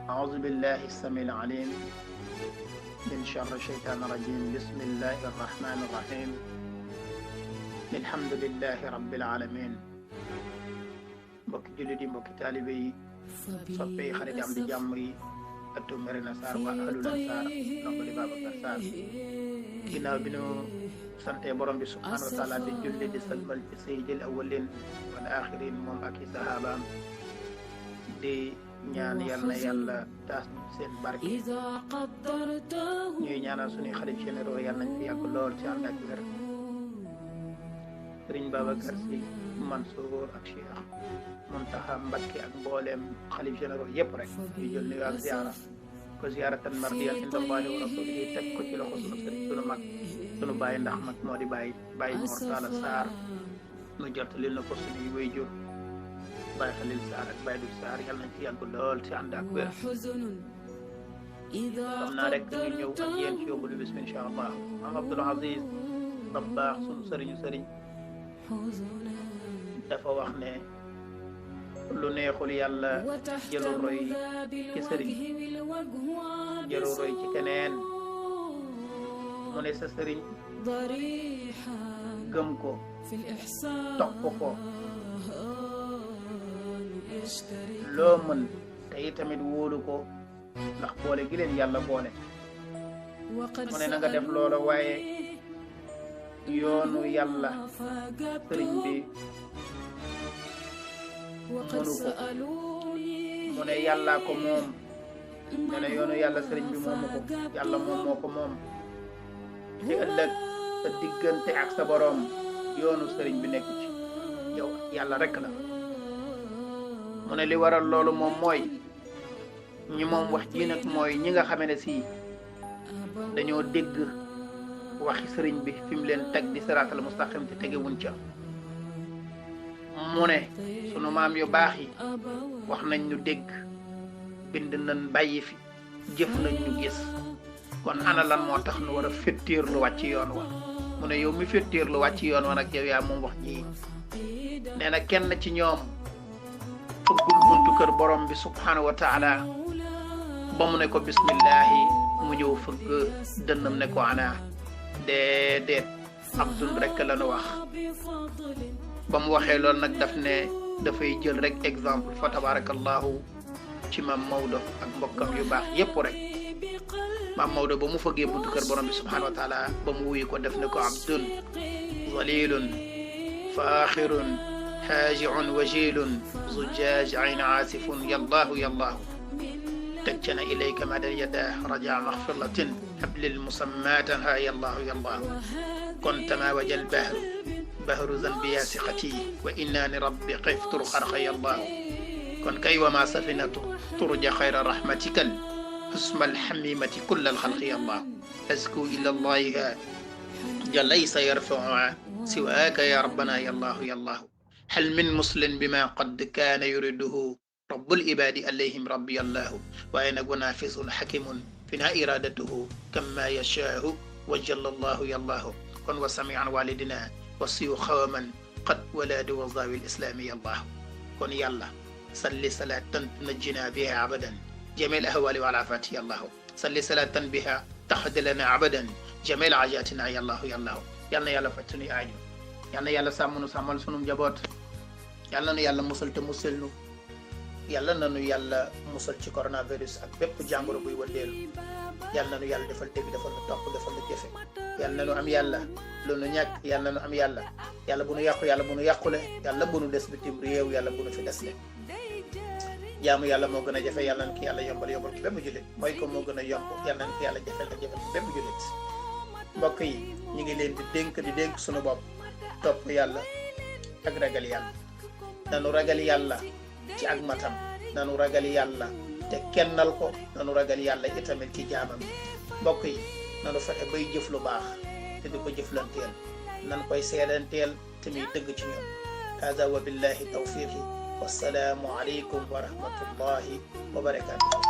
أعوذ بالله السميع العليم من شر الشيطان الرجيم بسم الله الرحمن الرحيم الحمد لله رب العالمين mbokki jullit yi mbokki taalibe yi soppe yi xarit am di jàmm yi ëttu Médina Sarr waa ahlul Ansar ndongo li Babacar Sarr ginnaaw bi nu sante borom bi subhanahu wa taala di julli di salmal ci sayyidil awwalin wal axirin moom ak i sahabaam di ñaan yal na yàlla taas seen barke ñuy ñaanal suñuy xalif généraux yal nañ fi yàgg lool ci ànd ak wér Sëriñ Babacar Sy Mansour ak Cheikh Muntaxa Mbakke ak mbooleem xalif généraux yëpp rek ñu jël nuyu ak ziara ko ziaratan mardiyan inda Allahi wa rasulihi teg ko ci loxo sunu sëriñ sunu mag sunu bàyyi ndax mag moo di bàyyi Mor Talla Sarr nu jottali na ko suñuy wayjur Baye Khalil Sarr ak Baye Dou Sarr yàlla nañ fi yàgg lool ci ànd ak wér xam naa rek ñu ñëw ak yéen ci yóbbu lu bis incha allah am Abdoul Aziz Dabakh sunu sëriñu sëriñ dafa wax ne lu neexul yàlla jëlul roy ci sëriñ jëlul roy ci keneen mu ne sa sëriñ gëm ko topp ko loo mën te itamit wóolu ko ndax boole gi leen yàlla boole mu ne na nga def loola waaye yoonu yàlla sëriñ bi mënu ko mu ne yàllaa ko moom ne na yoonu yàlla sëriñ bi moomu ko yàlla moom moo ko moom ci ëllëg sa diggante ak sa boroom yoonu sëriñ bi nekk ci yow yàlla rek la mu ne li waral loolu moom mooy ñi moom wax ji nag mooy ñi nga xamee ne si dañoo dégg waxi sëriñ bi fi mu leen teg di siraatal mustaqim te tegewuñ ca mu ne sunu maam yu baax yi wax nañ ñu dégg bind nañ bàyyi fi jëf nañ ñu gis kon ana lan moo tax nu war a féttéer lu wàcc yoon wa mu ne yow mi féttéer lu wàcc yoon wa nag yow yaa moom wax ji nee na kenn ci ñoom fëggul buntu kër borom bi subhanahu wa taala ba mu ne ko bismillahi mu ñëw fëgg dënnam ne ko ana déedéet abdul rek la nu wax ba mu waxee loolu nag daf ne dafay jël rek exemple fa tabarakallahu ci maam Maodo ak mbokkam yu baax yépp rek maam Maodo ba mu fëggee buntu kër borom bi subhanahu wa taala ba mu wuyu ko def ne ko abdun zalilun faaxirun haajiun wajilun zujjaaj ayn aasifun yallahu yallahu تجن إليك مدى يداه رجع مغفرة حبل مسماة ها يالله يالله كنت ما وجى البحر بحر ذنبي سقتي وإنا لربي قفت الخرق يالله كن كي وما سفينة ترجى خير رحمتك حسم الحميمة كل الخلق يالله أزكو إلى الله ليس يرفع سواك يا ربنا يالله يالله هل من مسلم بما قد كان يريده رب العباد عليهم ربي الله وأين نافذ حكيم فينا إرادته كما يشاء وجل الله يالله كن وسميعا والدنا وصيو خوما قد ولاد وظاوي الإسلام يالله كن يالله صلي صلاة تنجنا بها عبدا جميع الأهوال والعافات يالله صلي صلاة بها تحد لنا عبدا جميع عجاتنا يالله يالله يالنا يالا فتني آجو يالنا يالا سامنو سامل سنم جبوت يالنا يالا مسلت مسلنو yàlla nanu yàlla musal ci coronavirus ak bépp jàngoro buy wëndeelu yàlla nanu yàlla defal dégg defal nu topp defal nu jëfe yàlla nanu am yàlla lu nu ñàkk yàlla nanu am yàlla yàlla bu nu yàqu yàlla bu nu yàqule yàlla bu nu des bitim réew yàlla bu nu fi des le jaamu yàlla moo gën a jafe yàlla na ki yàlla yombal yombal ko bépp jullit mooy ko moo gën a yomb yàlla na ki yàlla jafel na jafel ko bépp jullit mbokk yi ñu ngi leen di dénk sunu bopp topp yàlla ak ragal yàlla nanu ragal yàlla ci ak matam nanu ragal yàlla te kennal ko nanu ragal yàlla itamit ci jaamam mbokk yi nanu fexe bay jëf lu baax te di ko jëflanteel nan koy seedanteel te muy dëgg ci ñoom hada wa billahi tawfiqi wassalaamu alaykum wa rahmatullahi wa barakatuh